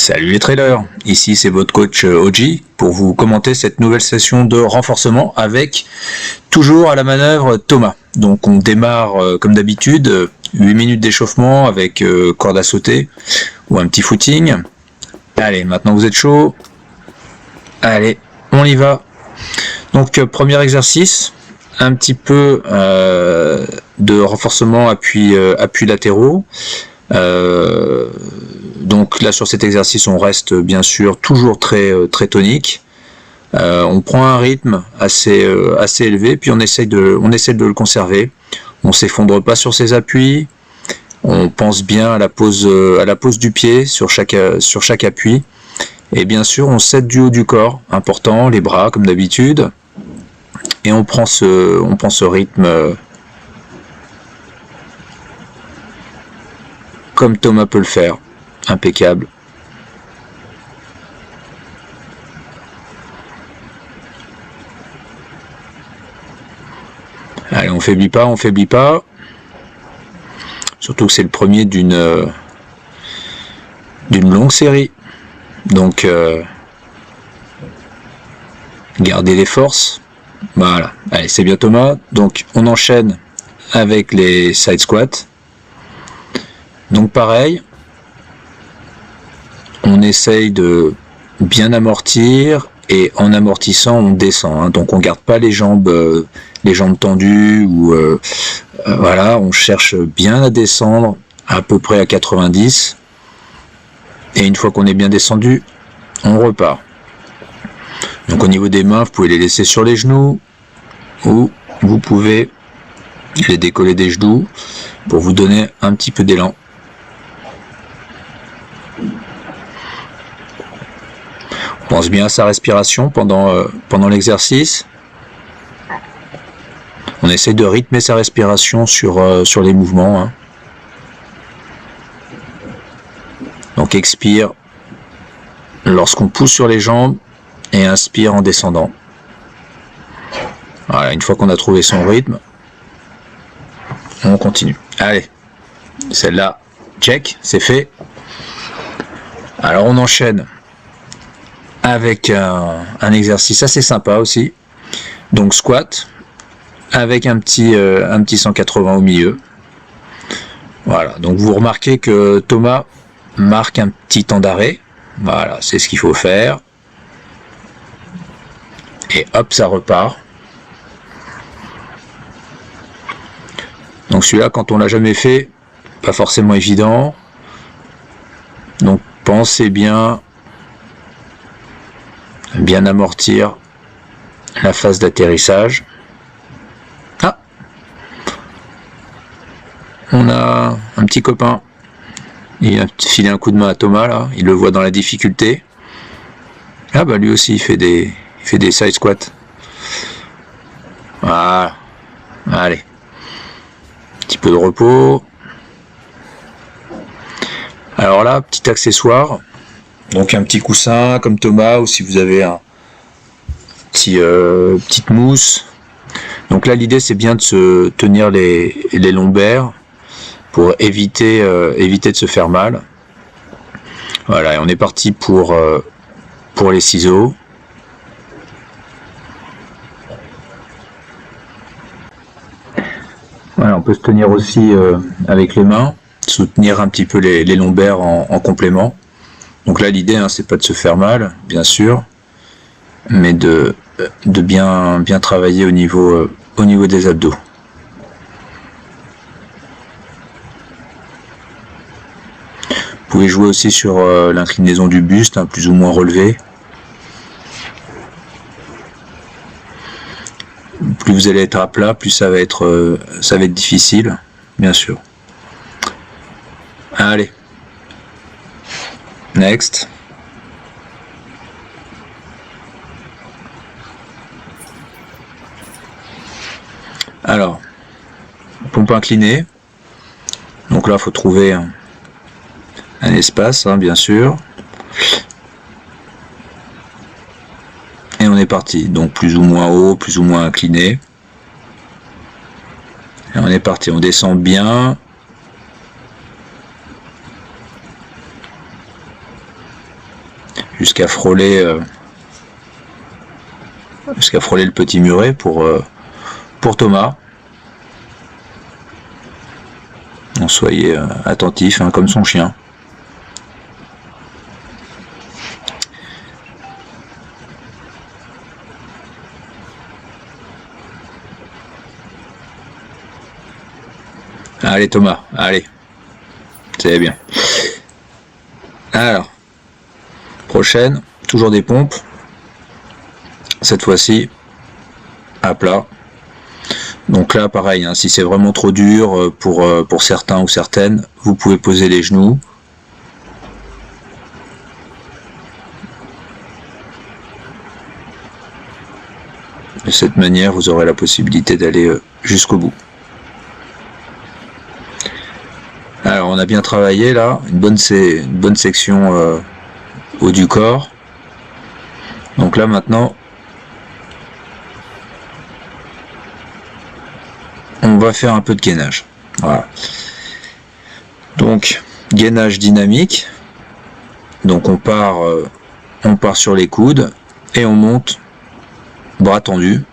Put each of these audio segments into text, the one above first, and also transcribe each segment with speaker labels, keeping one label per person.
Speaker 1: Salut les traders, ici c'est votre coach Oji pour vous commenter cette nouvelle session de renforcement avec toujours à la manœuvre Thomas. Donc on démarre comme d'habitude, 8 minutes d'échauffement avec corde à sauter ou un petit footing. Allez, maintenant vous êtes chaud. Allez, on y va. Donc premier exercice, un petit peu de renforcement appui latéraux. Donc là sur cet exercice on reste bien sûr toujours très tonique. On prend un rythme assez élevé, puis on essaie de le conserver. On s'effondre pas sur ses appuis. On pense bien à la pose du pied sur chaque appui. Et bien sûr on s'aide du haut du corps, important, les bras comme d'habitude. Et on prend ce rythme comme Thomas peut le faire. Impeccable. Allez, on faiblit pas. Surtout que c'est le premier d'une longue série. Donc, gardez les forces. Voilà. Allez, c'est bien Thomas. Donc, on enchaîne avec les side squats. Donc, pareil. On essaye de bien amortir et en amortissant on descend. Donc on garde pas les jambes tendues ou voilà, on cherche bien à descendre à peu près à 90 et une fois qu'on est bien descendu, on repart. Donc au niveau des mains, vous pouvez les laisser sur les genoux ou vous pouvez les décoller des genoux pour vous donner un petit peu d'élan. On pense bien à sa respiration pendant l'exercice. On essaie de rythmer sa respiration sur les mouvements. Donc expire lorsqu'on pousse sur les jambes et inspire en descendant. Voilà, une fois qu'on a trouvé son rythme, on continue. Allez, celle-là, check, c'est fait. Alors on enchaîne avec un exercice assez sympa aussi. Donc squat avec un petit 180 au milieu. Voilà, donc vous remarquez que Thomas marque un petit temps d'arrêt. Voilà, c'est ce qu'il faut faire. Et hop, ça repart. Donc celui-là, quand on l'a jamais fait, pas forcément évident. Donc pensez bien amortir la phase d'atterrissage. Ah, on a un petit copain, il a filé un coup de main à Thomas là, il le voit dans la difficulté. Ah bah lui aussi il fait des side squats. Voilà, allez, petit peu de repos. Alors là, petit accessoire. Donc un petit coussin comme Thomas, ou si vous avez un petite mousse. Donc là l'idée c'est bien de se tenir les lombaires pour éviter de se faire mal. Voilà, et on est parti pour les ciseaux. Voilà, on peut se tenir aussi avec les mains, soutenir un petit peu les lombaires en complément. Donc là l'idée c'est pas de se faire mal, bien sûr, mais de bien travailler au niveau des abdos. Vous pouvez jouer aussi sur l'inclinaison du buste, plus ou moins relevé. Plus vous allez être à plat, plus ça va être difficile, bien sûr. Allez. Next. Alors, pompe inclinée. Donc là, il faut trouver un espace, bien sûr. Et on est parti. Donc plus ou moins haut, plus ou moins incliné. Et on est parti. On descend bien. jusqu'à frôler le petit muret pour Thomas. Donc soyez attentifs, hein, comme son chien. Allez Thomas, allez. C'est bien. Alors, prochaine, toujours des pompes. Cette fois-ci, à plat. Donc là, pareil, hein, si c'est vraiment trop dur pour certains ou certaines, vous pouvez poser les genoux. De cette manière, vous aurez la possibilité d'aller jusqu'au bout. Alors, on a bien travaillé là, une bonne section haut du corps. Donc là, maintenant, on va faire un peu de gainage. Voilà. Donc, gainage dynamique. Donc, on part sur les coudes et on monte bras tendus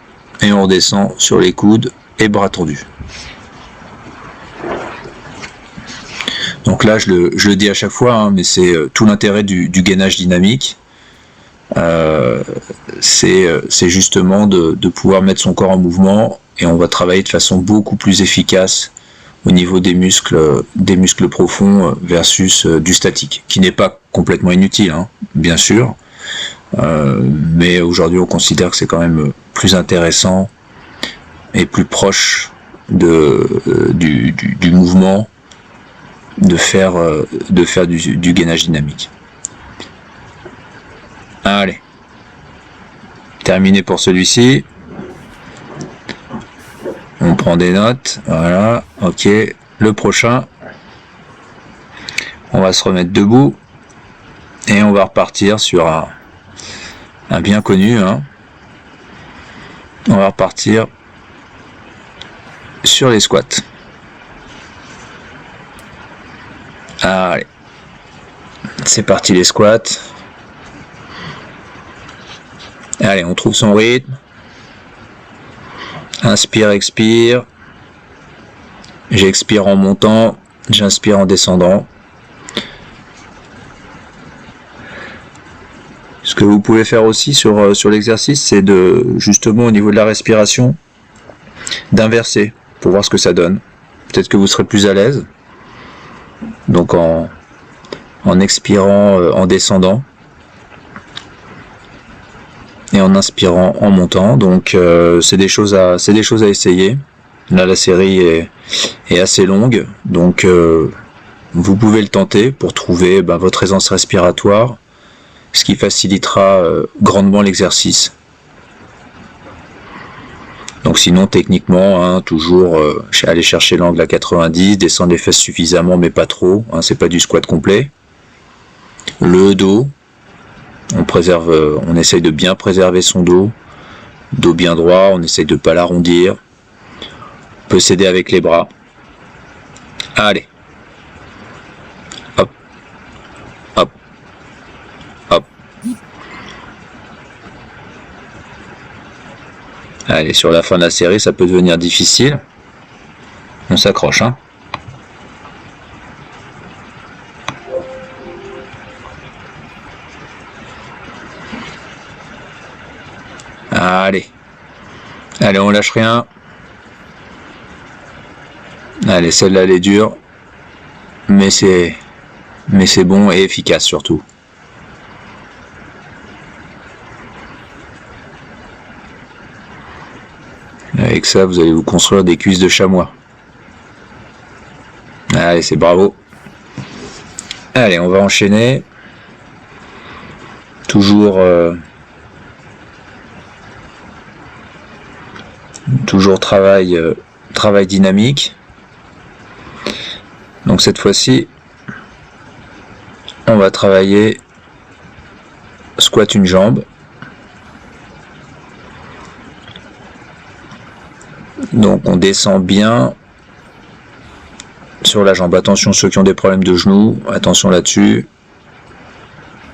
Speaker 1: et on redescend sur les coudes et bras tendus. Donc là, je le dis à chaque fois, hein, mais c'est tout l'intérêt du gainage dynamique. C'est justement de pouvoir mettre son corps en mouvement et on va travailler de façon beaucoup plus efficace au niveau des muscles profonds versus du statique, qui n'est pas complètement inutile, hein, bien sûr, mais aujourd'hui on considère que c'est quand même plus intéressant et plus proche du mouvement de faire du gainage dynamique. Allez, terminé pour celui-ci. On prend des notes, voilà, ok. Le prochain, on va se remettre debout et on va repartir sur un bien connu, hein. On va repartir sur les squats. Allez, c'est parti les squats. Allez, on trouve son rythme. Inspire, expire. J'expire en montant, j'inspire en descendant. Ce que vous pouvez faire aussi sur l'exercice, c'est justement au niveau de la respiration, d'inverser pour voir ce que ça donne. Peut-être que vous serez plus à l'aise. Donc en expirant en descendant et en inspirant en montant. Donc c'est des choses à essayer. Là la série est assez longue, donc vous pouvez le tenter pour trouver votre aisance respiratoire, ce qui facilitera grandement l'exercice. Donc sinon techniquement, hein, toujours aller chercher l'angle à 90, descendre les fesses suffisamment mais pas trop, hein, c'est pas du squat complet. Le dos, on essaye de bien préserver son dos bien droit, on essaye de pas l'arrondir. On peut s'aider avec les bras. Allez, hop, hop, hop. Allez, sur la fin de la série, ça peut devenir difficile. On s'accroche, hein. Allez, on lâche rien. Allez, celle-là, elle est dure, mais c'est bon et efficace surtout. Avec ça, vous allez vous construire des cuisses de chamois. Allez, c'est bravo. Allez, on va enchaîner. Toujours travail dynamique. Donc cette fois-ci, on va travailler squat une jambe. Donc on descend bien sur la jambe. Attention ceux qui ont des problèmes de genoux, attention là-dessus.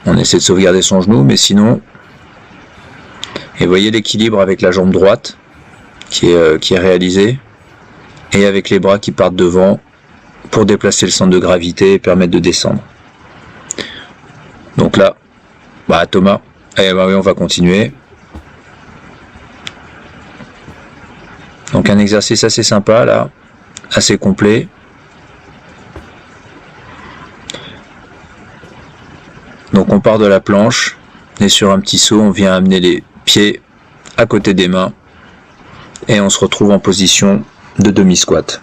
Speaker 1: On essaie de sauvegarder son genou, mais sinon... Et vous voyez l'équilibre avec la jambe droite qui est réalisé, et avec les bras qui partent devant pour déplacer le centre de gravité et permettre de descendre. Donc là, Thomas, oui, on va continuer. Donc un exercice assez sympa là, assez complet. Donc on part de la planche, et sur un petit saut, on vient amener les pieds à côté des mains, et on se retrouve en position de demi-squat.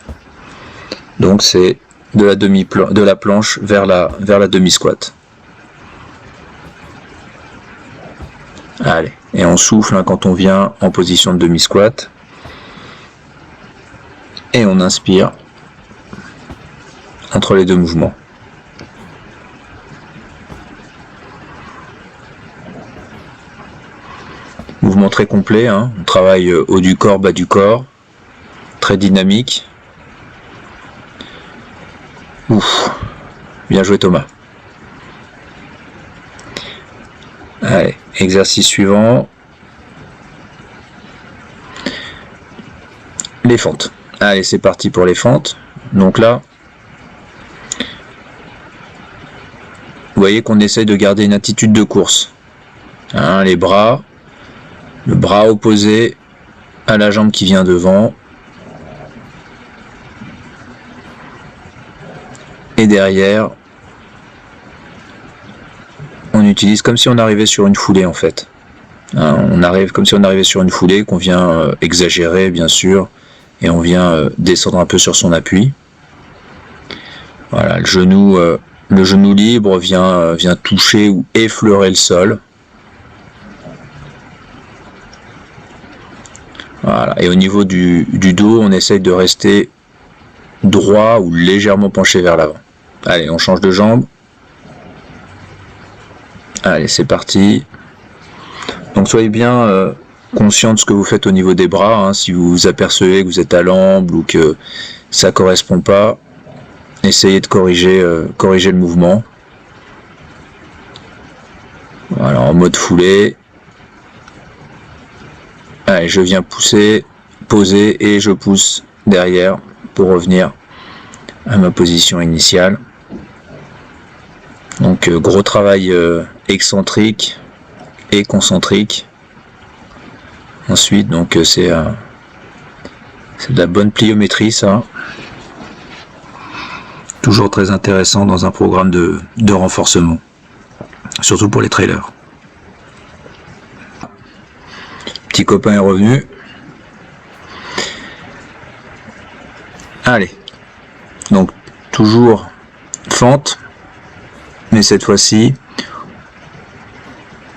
Speaker 1: Donc c'est de la planche vers la demi-squat. Allez, et on souffle quand on vient en position de demi-squat. Et on inspire entre les deux mouvements. Mouvement très complet, hein. On travaille haut du corps, bas du corps, très dynamique. Ouf, bien joué Thomas. Allez, exercice suivant. Les fentes. Allez, c'est parti pour les fentes. Donc là, vous voyez qu'on essaye de garder une attitude de course. Hein, les bras, le bras opposé à la jambe qui vient devant. Et derrière, on utilise comme si on arrivait sur une foulée en fait. Hein, on arrive comme si on arrivait sur une foulée qu'on vient exagérer bien sûr. Et on vient descendre un peu sur son appui. Voilà, le genou libre vient toucher ou effleurer le sol. Voilà, et au niveau du dos, on essaye de rester droit ou légèrement penché vers l'avant. Allez, on change de jambe. Allez, c'est parti. Donc soyez bien conscient de ce que vous faites au niveau des bras, hein. Si vous vous apercevez que vous êtes à l'amble ou que ça ne correspond pas, essayez de corriger le mouvement. Voilà, en mode foulée. Allez, je viens pousser, poser et je pousse derrière pour revenir à ma position initiale. Donc gros travail excentrique et concentrique. Ensuite, donc c'est de la bonne pliométrie, ça. Toujours très intéressant dans un programme de renforcement, surtout pour les trailers. Petit copain est revenu. Allez, donc toujours fente, mais cette fois-ci,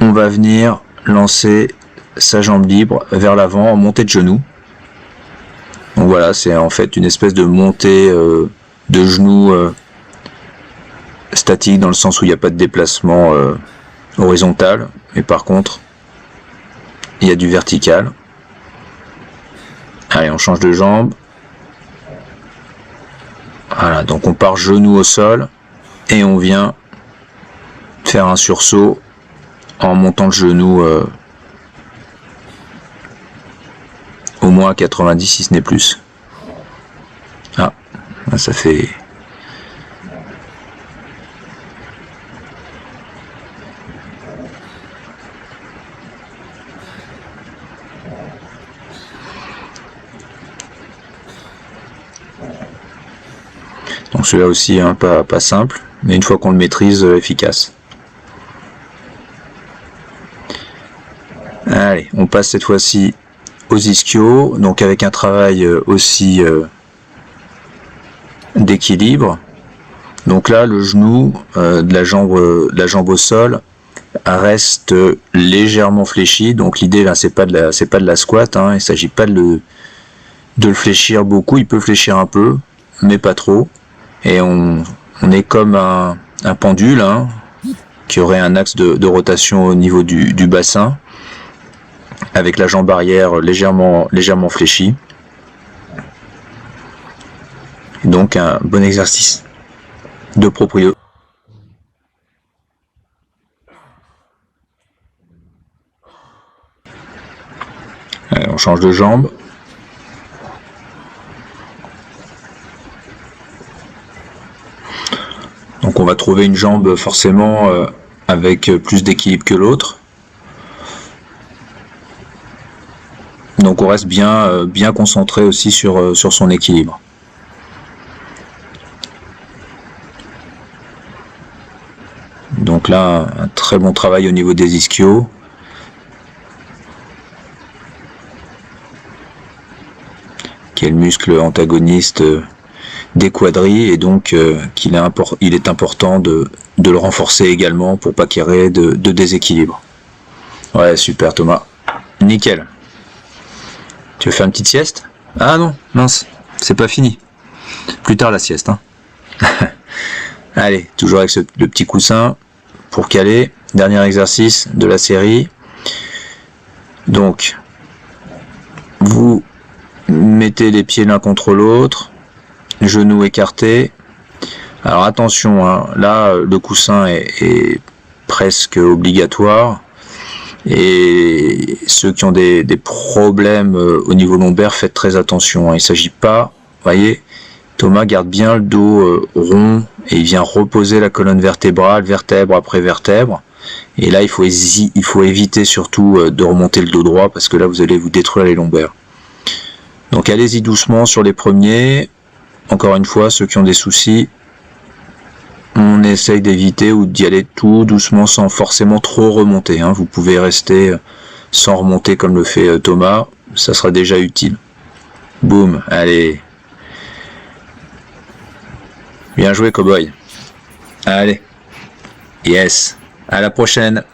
Speaker 1: on va venir lancer sa jambe libre vers l'avant en montée de genou. Donc voilà, c'est en fait une espèce de montée de genou statique, dans le sens où il n'y a pas de déplacement horizontal, mais par contre il y a du vertical. Allez, on change de jambe. Voilà, donc on part genou au sol et on vient faire un sursaut en montant le genou au moins à 90 si ce n'est plus. Ah, ça fait... Donc celui-là aussi, hein, pas simple, mais une fois qu'on le maîtrise, efficace. Allez, on passe cette fois-ci aux ischios, donc avec un travail aussi d'équilibre. Donc là, le genou de la jambe au sol reste légèrement fléchi. Donc l'idée là, c'est pas de la squat, hein, il ne s'agit pas de le fléchir beaucoup. Il peut fléchir un peu, mais pas trop. Et on est comme un pendule, hein, qui aurait un axe de rotation au niveau du bassin, avec la jambe arrière légèrement fléchie. Donc un bon exercice de proprio. change de jambe. Donc on va trouver une jambe forcément avec plus d'équilibre que l'autre. Donc on reste bien concentré aussi sur son équilibre. Donc là, un très bon travail au niveau des ischios. Qui est le muscle antagoniste des quadris, et donc il est important de le renforcer également pour pas qu'il y ait de déséquilibre. Ouais, super Thomas. Nickel. Tu veux faire une petite sieste? Ah non, mince, c'est pas fini. Plus tard la sieste. Hein. Allez, toujours avec le petit coussin pour caler. Dernier exercice de la série. Donc, vous mettez les pieds l'un contre l'autre, genoux écartés. Alors attention, hein, là le coussin est presque obligatoire. Et ceux qui ont des problèmes au niveau lombaire, faites très attention. Hein. Il ne s'agit pas, voyez, Thomas garde bien le dos rond et il vient reposer la colonne vertébrale, vertèbre après vertèbre. Et là, il faut éviter surtout de remonter le dos droit parce que là, vous allez vous détruire les lombaires. Donc allez-y doucement sur les premiers. Encore une fois, ceux qui ont des soucis, on essaye d'éviter ou d'y aller tout doucement sans forcément trop remonter. Hein. Vous pouvez rester sans remonter comme le fait Thomas, ça sera déjà utile. Boum, allez. Bien joué, cowboy. Allez. Yes. À la prochaine.